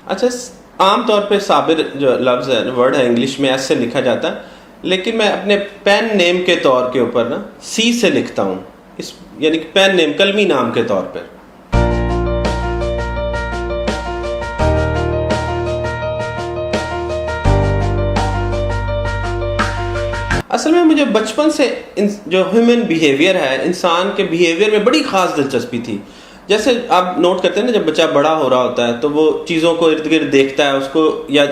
اچھا، عام طور پہ صابر جو لفظ ہے ورڈ ہے انگلش میں ایس سے لکھا جاتا ہے، لیکن میں اپنے پین نیم کے طور کے اوپر نا سی سے لکھتا ہوں، یعنی کہ پین نیم کلمی نام کے طور پر. اصل میں مجھے بچپن سے جو ہیومن بیہیویئر ہے، انسان کے بیہیویئر میں بڑی خاص دلچسپی تھی. جیسے آپ نوٹ کرتے ہیں نا، جب بچہ بڑا ہو رہا ہوتا ہے تو وہ چیزوں کو ارد گرد دیکھتا ہے، اس کو یا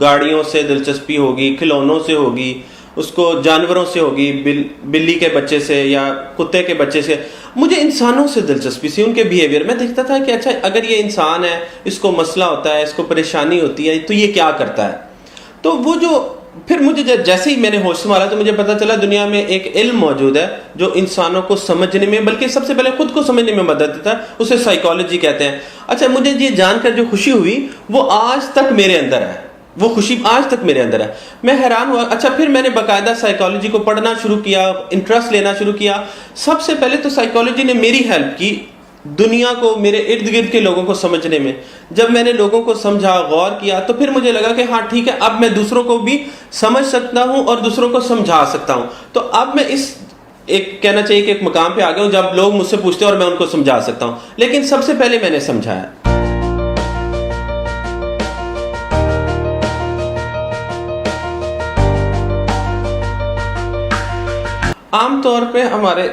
گاڑیوں سے دلچسپی ہوگی، کھلونوں سے ہوگی، اس کو جانوروں سے ہوگی، بلی کے بچے سے یا کتے کے بچے سے. مجھے انسانوں سے دلچسپی تھی، ان کے بیہیویئر. میں دیکھتا تھا کہ اچھا اگر یہ انسان ہے، اس کو مسئلہ ہوتا ہے، اس کو پریشانی ہوتی ہے، تو یہ کیا کرتا ہے. تو وہ جو پھر مجھے جیسے ہی میں نے ہوش سنبھالا تو مجھے پتا چلا دنیا میں ایک علم موجود ہے جو انسانوں کو سمجھنے میں، بلکہ سب سے پہلے خود کو سمجھنے میں مدد دیتا ہے. اسے سائیکالوجی کہتے ہیں. اچھا، مجھے یہ جان کر جو خوشی ہوئی وہ آج تک میرے اندر ہے، وہ خوشی آج تک میرے اندر ہے. میں حیران ہوا. اچھا، پھر میں نے باقاعدہ سائیکالوجی کو پڑھنا شروع کیا، انٹرسٹ لینا شروع کیا. سب سے پہلے تو سائیکالوجی نے میری ہیلپ کی دنیا کو، میرے ارد گرد کے لوگوں کو سمجھنے میں. جب میں نے لوگوں کو سمجھا، غور کیا، تو پھر مجھے لگا کہ ہاں ٹھیک ہے، اب میں دوسروں کو بھی سمجھ سکتا ہوں اور دوسروں کو سمجھا سکتا ہوں. تو اب میں اس کہنا چاہیے کہ ایک مقام پہ آ گیا ہوں جب لوگ مجھ سے پوچھتے ہیں اور میں ان کو سمجھا سکتا ہوں. لیکن سب سے پہلے میں نے سمجھایا. عام طور پہ ہمارے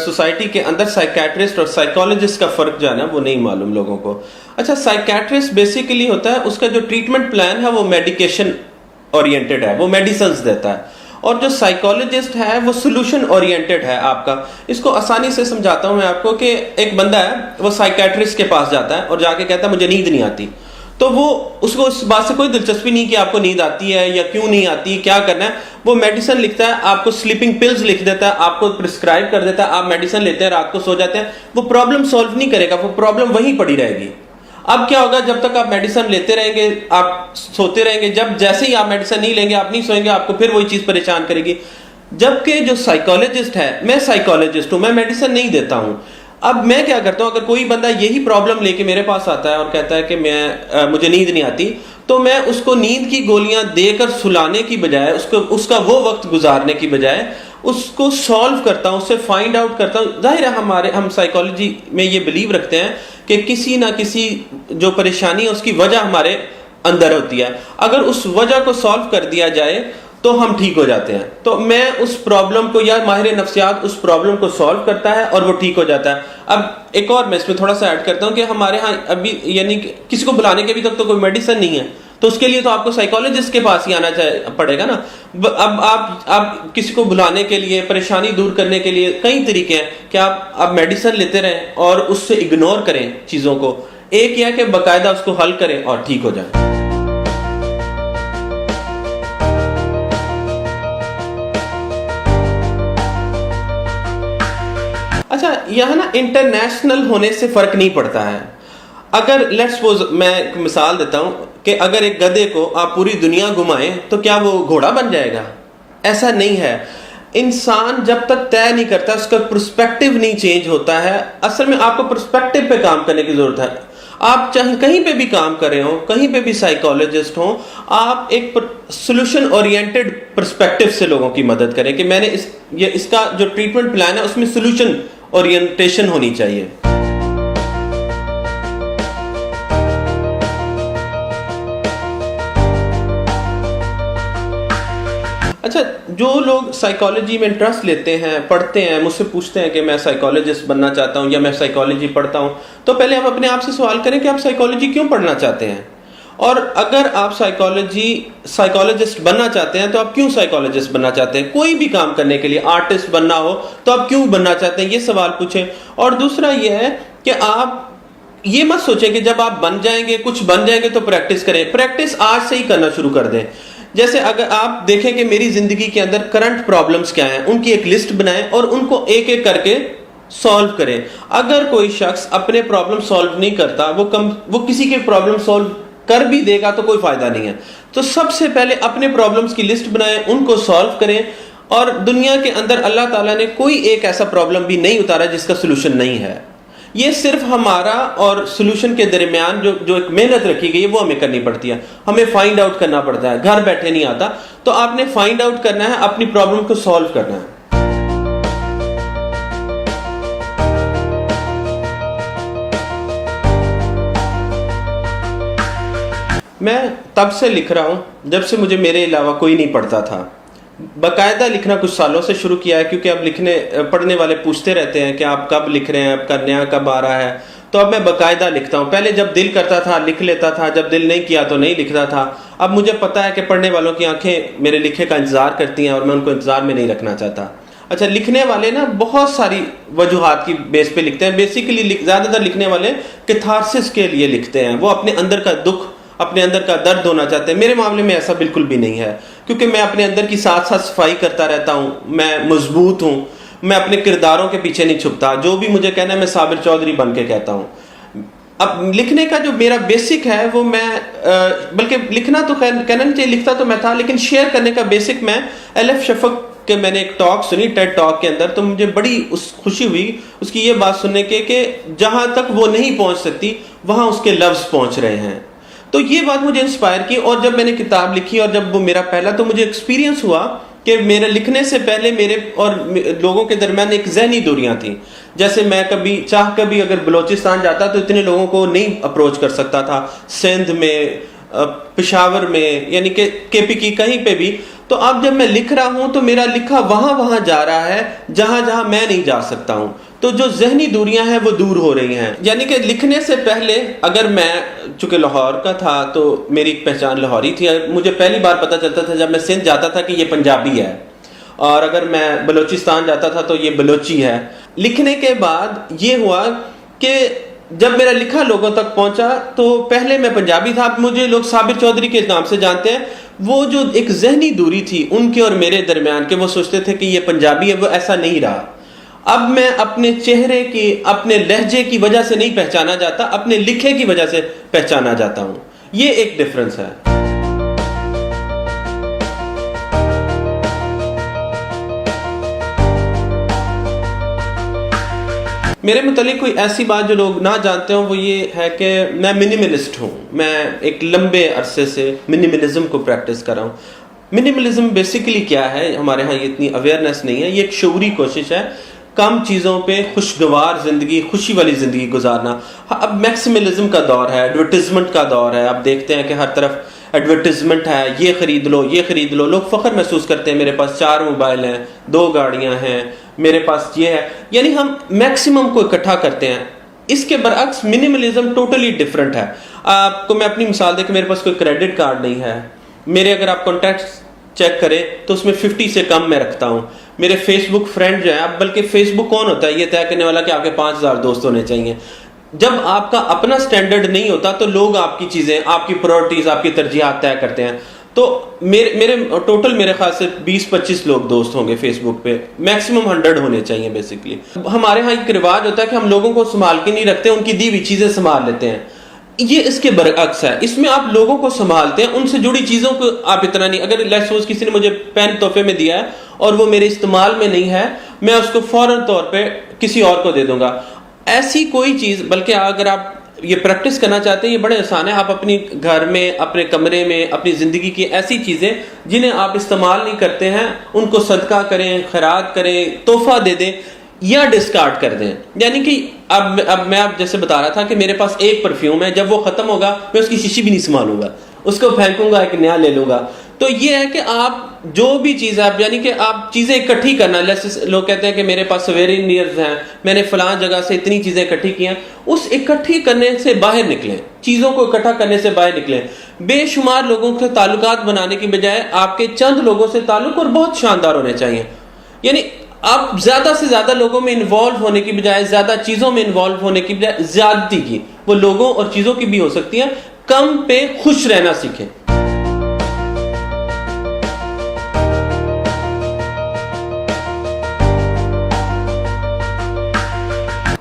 سوسائٹی کے اندر سائیکیٹرسٹ اور سائیکالوجسٹ کا فرق جو ہے نا وہ نہیں معلوم لوگوں کو. اچھا، سائیکیٹرسٹ بیسیکلی ہوتا ہے، اس کا جو ٹریٹمنٹ پلان ہے وہ میڈیکیشن اورینٹڈ ہے، وہ میڈیسنز دیتا ہے. اور جو سائیکالوجسٹ ہے وہ سولوشن اورینٹڈ ہے آپ کا. اس کو آسانی سے سمجھاتا ہوں میں آپ کو کہ ایک بندہ ہے، وہ سائیکیٹرسٹ کے پاس جاتا ہے اور جا کے کہتا ہے مجھے نیند نہیں آتی. تو وہ اس کو اس بات سے کوئی دلچسپی نہیں کہ آپ کو نیند آتی ہے یا کیوں نہیں آتی، کیا کرنا ہے. وہ میڈیسن لکھتا ہے، آپ کو سلیپنگ پلز لکھ دیتا ہے، آپ کو پرسکرائب کر دیتا ہے، آپ میڈیسن لیتے ہیں، رات کو سو جاتے ہیں. وہ پرابلم سولو نہیں کرے گا، وہ پرابلم وہیں پڑی رہے گی. اب کیا ہوگا، جب تک آپ میڈیسن لیتے رہیں گے آپ سوتے رہیں گے. جب جیسے ہی آپ میڈیسن نہیں لیں گے، آپ نہیں سوئیں گے، آپ کو پھر وہی چیز پریشان کرے گی. جبکہ جو سائیکالوجسٹ ہے، میں سائیکالوجسٹ ہوں، میں میڈیسن نہیں دیتا ہوں. اب میں کیا کرتا ہوں، اگر کوئی بندہ یہی پرابلم لے کے میرے پاس آتا ہے اور کہتا ہے کہ مجھے نیند نہیں آتی، تو میں اس کو نیند کی گولیاں دے کر سلانے کی بجائے، اس کا وہ وقت گزارنے کی بجائے اس کو سالو کرتا ہوں، اس سے فائنڈ آؤٹ کرتا ہوں. ظاہر ہے ہم سائیکالوجی میں یہ بلیو رکھتے ہیں کہ کسی نہ کسی جو پریشانی ہے اس کی وجہ ہمارے اندر ہوتی ہے. اگر اس وجہ کو سالو کر دیا جائے تو ہم ٹھیک ہو جاتے ہیں. تو میں اس پرابلم کو، یا ماہر نفسیات اس پرابلم کو سالو کرتا ہے اور وہ ٹھیک ہو جاتا ہے. اب ایک اور میں اس میں تھوڑا سا ایڈ کرتا ہوں کہ ہمارے ہاں ابھی یعنی کسی کو بلانے کے ابھی تک تو کوئی میڈیسن نہیں ہے، تو اس کے لیے تو آپ کو سائیکالوجسٹ کے پاس ہی آنا پڑے گا نا. اب آپ کسی کو بلانے کے لیے، پریشانی دور کرنے کے لیے کئی طریقے ہیں کہ آپ میڈیسن لیتے رہیں اور اس سے اگنور کریں چیزوں کو. ایک یہ ہے کہ باقاعدہ اس کو حل کریں اور ٹھیک ہو جائیں. اچھا، یہاں نا انٹرنیشنل ہونے سے فرق نہیں پڑتا ہے. اگر لیٹس سپوز، میں ایک مثال دیتا ہوں کہ اگر ایک گدھے کو آپ پوری دنیا گھمائیں تو کیا وہ گھوڑا بن جائے گا؟ ایسا نہیں ہے. انسان جب تک طے نہیں کرتا، اس کا پرسپیکٹو نہیں چینج ہوتا ہے. اصل میں آپ کو پرسپیکٹو پہ کام کرنے کی ضرورت ہے. آپ چاہے کہیں پہ بھی کام کر رہے ہوں، کہیں پہ بھی سائیکالوجسٹ ہوں، آپ ایک سولوشن اورینٹڈ پرسپیکٹو سے لوگوں کی مدد کریں کہ میں نے اس کا جو ٹریٹمنٹ پلان ہے اس میں سولوشن اورینٹیشن ہونی چاہیے. اچھا، جو لوگ سائیکالوجی میں انٹرسٹ لیتے ہیں، پڑھتے ہیں، مجھ سے پوچھتے ہیں کہ میں سائیکالوجسٹ بننا چاہتا ہوں یا میں سائیکالوجی پڑھتا ہوں، تو پہلے آپ اپنے آپ سے سوال کریں کہ آپ سائیکالوجی کیوں پڑھنا چاہتے ہیں. اور اگر آپ سائیکالوجسٹ بننا چاہتے ہیں تو آپ کیوں سائیکالوجسٹ بننا چاہتے ہیں. کوئی بھی کام کرنے کے لیے، آرٹسٹ بننا ہو تو آپ کیوں بننا چاہتے ہیں، یہ سوال پوچھیں. اور دوسرا یہ ہے کہ آپ یہ مت سوچیں کہ جب آپ بن جائیں گے، کچھ بن جائیں گے تو پریکٹس کریں. پریکٹس آج سے ہی کرنا شروع کر دیں. جیسے اگر آپ دیکھیں کہ میری زندگی کے اندر کرنٹ پرابلمز کیا ہیں، ان کی ایک لسٹ بنائیں اور ان کو ایک ایک کر کے سالو کریں. اگر کوئی شخص اپنے پرابلم سالو نہیں کرتا، وہ کسی کے پرابلم سالو کر بھی دے گا تو کوئی فائدہ نہیں ہے. تو سب سے پہلے اپنے پرابلمز کی لسٹ بنائیں، ان کو سالو کریں. اور دنیا کے اندر اللہ تعالیٰ نے کوئی ایک ایسا پرابلم بھی نہیں اتارا جس کا سولوشن نہیں ہے. یہ صرف ہمارا اور سولوشن کے درمیان جو ایک محنت رکھی گئی ہے وہ ہمیں کرنی پڑتی ہے. ہمیں فائنڈ آؤٹ کرنا پڑتا ہے, گھر بیٹھے نہیں آتا. تو آپ نے فائنڈ آؤٹ کرنا ہے, اپنی پرابلم کو سالو کرنا ہے. میں تب سے لکھ رہا ہوں جب سے مجھے میرے علاوہ کوئی نہیں پڑھتا تھا. باقاعدہ لکھنا کچھ سالوں سے شروع کیا ہے, کیونکہ اب پڑھنے والے پوچھتے رہتے ہیں کہ آپ کب لکھ رہے ہیں, آپ کا نیا کب آ رہا ہے. تو اب میں باقاعدہ لکھتا ہوں. پہلے جب دل کرتا تھا لکھ لیتا تھا, جب دل نہیں کیا تو نہیں لکھتا تھا. اب مجھے پتا ہے کہ پڑھنے والوں کی آنکھیں میرے لکھے کا انتظار کرتی ہیں اور میں ان کو انتظار میں نہیں رکھنا چاہتا. اچھا, لکھنے والے نا بہت ساری وجوہات کی بیس پہ لکھتے ہیں. بیسیکلی زیادہ تر لکھنے والے کیتھارسس کے لیے لکھتے ہیں, وہ اپنے اندر کا دکھ, اپنے اندر کا درد ہونا چاہتے ہیں. میرے معاملے میں ایسا بالکل بھی نہیں ہے, کیونکہ میں اپنے اندر کی ساتھ ساتھ صفائی کرتا رہتا ہوں. میں مضبوط ہوں, میں اپنے کرداروں کے پیچھے نہیں چھپتا. جو بھی مجھے کہنا ہے میں صابر چودھری بن کے کہتا ہوں. اب لکھنے کا جو میرا بیسک ہے وہ میں بلکہ لکھنا تو کہنا نہیں چاہیے, لکھتا تو میں تھا, لیکن شیئر کرنے کا بیسک میں LF شفق کے میں نے ایک ٹاک سنی ٹیڈ ٹاک کے اندر, تو مجھے بڑی خوشی ہوئی اس کی یہ بات سننے کے کہ جہاں تک وہ نہیں پہنچ سکتی وہاں اس کے لفظ پہنچ رہے ہیں. تو یہ بات مجھے انسپائر کی, اور جب میں نے کتاب لکھی اور جب وہ میرا پہلا, تو مجھے ایکسپیرینس ہوا کہ میرے لکھنے سے پہلے میرے اور لوگوں کے درمیان ایک ذہنی دوریاں تھیں. جیسے میں کبھی اگر بلوچستان جاتا تو اتنے لوگوں کو نہیں اپروچ کر سکتا تھا, سندھ میں, پشاور میں, یعنی کہ KP کی کہیں پہ بھی. تو اب جب میں لکھ رہا ہوں تو میرا لکھا وہاں جا رہا ہے جہاں میں نہیں جا سکتا ہوں. تو جو ذہنی دوریاں ہیں وہ دور ہو رہی ہیں. یعنی کہ لکھنے سے پہلے اگر میں چونکہ لاہور کا تھا تو میری پہچان لاہوری تھی. مجھے پہلی بار پتہ چلتا تھا جب میں سندھ جاتا تھا کہ یہ پنجابی ہے, اور اگر میں بلوچستان جاتا تھا تو یہ بلوچی ہے. لکھنے کے بعد یہ ہوا کہ جب میرا لکھا لوگوں تک پہنچا تو پہلے میں پنجابی تھا, اب مجھے لوگ صابر چودھری کے نام سے جانتے ہیں. وہ جو ایک ذہنی دوری تھی ان کے اور میرے درمیان کہ وہ سوچتے تھے کہ یہ پنجابی ہے, وہ ایسا نہیں رہا. اب میں اپنے چہرے کی, اپنے لہجے کی وجہ سے نہیں پہچانا جاتا, اپنے لکھے کی وجہ سے پہچانا جاتا ہوں. یہ ایک ڈفرنس ہے. میرے متعلق کوئی ایسی بات جو لوگ نہ جانتے ہوں وہ یہ ہے کہ میں منیملسٹ ہوں. میں ایک لمبے عرصے سے منیملزم کو پریکٹس کر رہا ہوں. منیملزم بیسیکلی کیا ہے, ہمارے ہاں یہ اتنی اویئرنیس نہیں ہے. یہ ایک شعوری کوشش ہے کم چیزوں پہ خوشگوار زندگی, خوشی والی زندگی گزارنا. اب میکسیملزم کا دور ہے, ایڈورٹیزمنٹ کا دور ہے. اب دیکھتے ہیں کہ ہر طرف ایڈورٹیزمنٹ ہے, یہ خرید لو یہ خرید لو. لوگ فخر محسوس کرتے ہیں میرے پاس 4 موبائل ہیں, 2 گاڑیاں ہیں, میرے پاس یہ ہے. یعنی ہم میکسیمم کو اکٹھا کرتے ہیں. اس کے برعکس منیملزم ٹوٹلی ڈفرنٹ ہے. آپ کو میں اپنی مثال دے کہ میرے پاس کوئی کریڈٹ کارڈ نہیں ہے. میرے اگر آپ کانٹیکٹس چیک کریں تو اس میں 50 سے کم میں رکھتا ہوں. میرے فیس بک فرینڈ جو ہیں, اب بلکہ فیس بک کون ہوتا ہے یہ طے کرنے والا کہ آپ کے 5000 دوست ہونے چاہیے. جب آپ کا اپنا سٹینڈرڈ نہیں ہوتا تو لوگ آپ کی چیزیں, آپ کی پرائرٹیز, آپ کی ترجیحات طے کرتے ہیں. تو میرے ٹوٹل میرے خیال سے 20-25 لوگ دوست ہوں گے فیس بک پہ, میکسیمم 100 ہونے چاہیے. بیسکلی ہمارے ہاں ایک رواج ہوتا ہے کہ ہم لوگوں کو سنبھال کے نہیں رکھتے, ان کی دی ہوئی چیزیں سنبھال لیتے ہیں. یہ اس کے برعکس ہے. اس میں آپ لوگوں کو سنبھالتے ہیں, ان سے جڑی چیزوں کو آپ اتنا نہیں. اگر لیٹس سپوز کسی نے مجھے پین تحفے میں دیا ہے اور وہ میرے استعمال میں نہیں ہے, میں اس کو فوراً طور پہ کسی اور کو دے دوں گا. ایسی کوئی چیز, بلکہ اگر آپ یہ پریکٹس کرنا چاہتے ہیں یہ بڑے آسان ہے. آپ اپنی گھر میں, اپنے کمرے میں, اپنی زندگی کی ایسی چیزیں جنہیں آپ استعمال نہیں کرتے ہیں ان کو صدقہ کریں, خیرات کریں, تحفہ دے دیں یا ڈسکارڈ کر دیں. یعنی کہ اب میں آپ جیسے بتا رہا تھا کہ میرے پاس ایک پرفیوم ہے, جب وہ ختم ہوگا میں اس کی شیشی بھی نہیں سنبھالوں گا, اس کو پھینکوں گا, ایک نیا لے لوں گا. تو یہ ہے کہ آپ جو بھی چیز ہے, یعنی کہ آپ چیزیں اکٹھی کرنا. لوگ کہتے ہیں کہ میرے پاس سویرینئرز ہیں, میں نے فلاں جگہ سے اتنی چیزیں اکٹھی کی ہیں. اس اکٹھی کرنے سے باہر نکلیں, چیزوں کو اکٹھا کرنے سے باہر نکلیں. بے شمار لوگوں کے تعلقات بنانے کی بجائے آپ کے چند لوگوں سے تعلق اور بہت شاندار ہونے چاہیے. یعنی آپ زیادہ سے زیادہ لوگوں میں انوالو ہونے کی بجائے, زیادہ چیزوں میں انوالو ہونے کی بجائے زیادتی کی, وہ لوگوں اور چیزوں کی بھی ہو سکتی ہے, کم پہ خوش رہنا سیکھیں.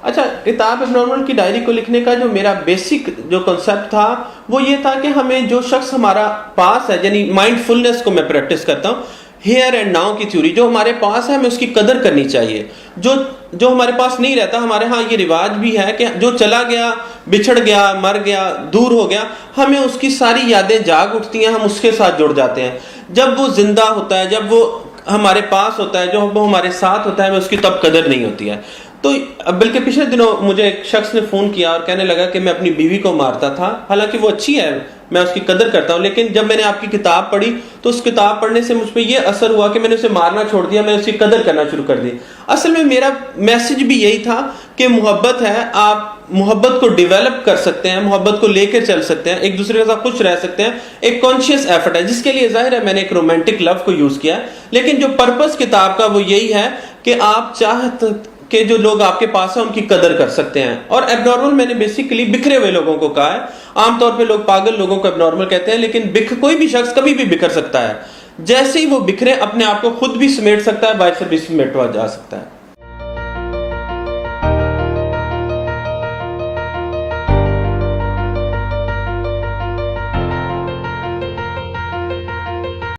اچھا, کتاب ابنارمل کی ڈائری کو لکھنے کا جو میرا بیسک جو کنسپٹ تھا وہ یہ تھا کہ ہمیں جو شخص ہمارا پاس ہے, یعنی مائنڈ فلنس کو میں پریکٹس کرتا ہوں ہیئر اینڈ ناؤ کی تھیوری. جو ہمارے پاس ہے ہمیں اس کی قدر کرنی چاہیے. جو ہمارے پاس نہیں رہتا, ہمارے ہاں یہ رواج بھی ہے کہ جو چلا گیا, بچھڑ گیا, مر گیا, دور ہو گیا, ہمیں اس کی ساری یادیں جاگ اٹھتی ہیں, ہم اس کے ساتھ جڑ جاتے ہیں. جب وہ زندہ ہوتا ہے, جب وہ ہمارے پاس ہوتا ہے, جو وہ ہمارے ساتھ ہوتا ہے, ہمیں اس کی تب قدر نہیں ہوتی ہے. تو بلکہ پچھلے دنوں مجھے ایک شخص نے فون کیا اور کہنے لگا کہ میں اپنی بیوی کو مارتا تھا, حالانکہ وہ اچھی ہے, میں اس کی قدر کرتا ہوں, لیکن جب میں نے آپ کی کتاب پڑھی تو اس کتاب پڑھنے سے مجھ پہ یہ اثر ہوا کہ میں نے اسے مارنا چھوڑ دیا, میں اس کی قدر کرنا شروع کر دی. اصل میں میرا میسج بھی یہی تھا کہ محبت ہے, آپ محبت کو ڈیولپ کر سکتے ہیں, محبت کو لے کر چل سکتے ہیں, ایک دوسرے کے ساتھ خوش رہ سکتے ہیں. ایک کانشیس ایفرٹ ہے, جس کے لیے ظاہر ہے میں نے ایک رومانٹک لو کو یوز کیا, لیکن جو پرپس کتاب کا وہ یہی ہے کہ آپ چاہتے کہ جو لوگ آپ کے پاس ہیں ان کی قدر کر سکتے ہیں. اور ایب نارمل میں نے بیسیکلی بکھرے ہوئے لوگوں کو کہا ہے. عام طور پہ لوگ پاگل لوگوں کو ایب نارمل کہتے ہیں, لیکن کوئی بھی شخص کبھی بھی بکھر سکتا ہے. جیسے ہی وہ بکھرے, اپنے آپ کو خود بھی سمیٹ سکتا ہے, باہر سے بھی سمیٹا جا سکتا ہے.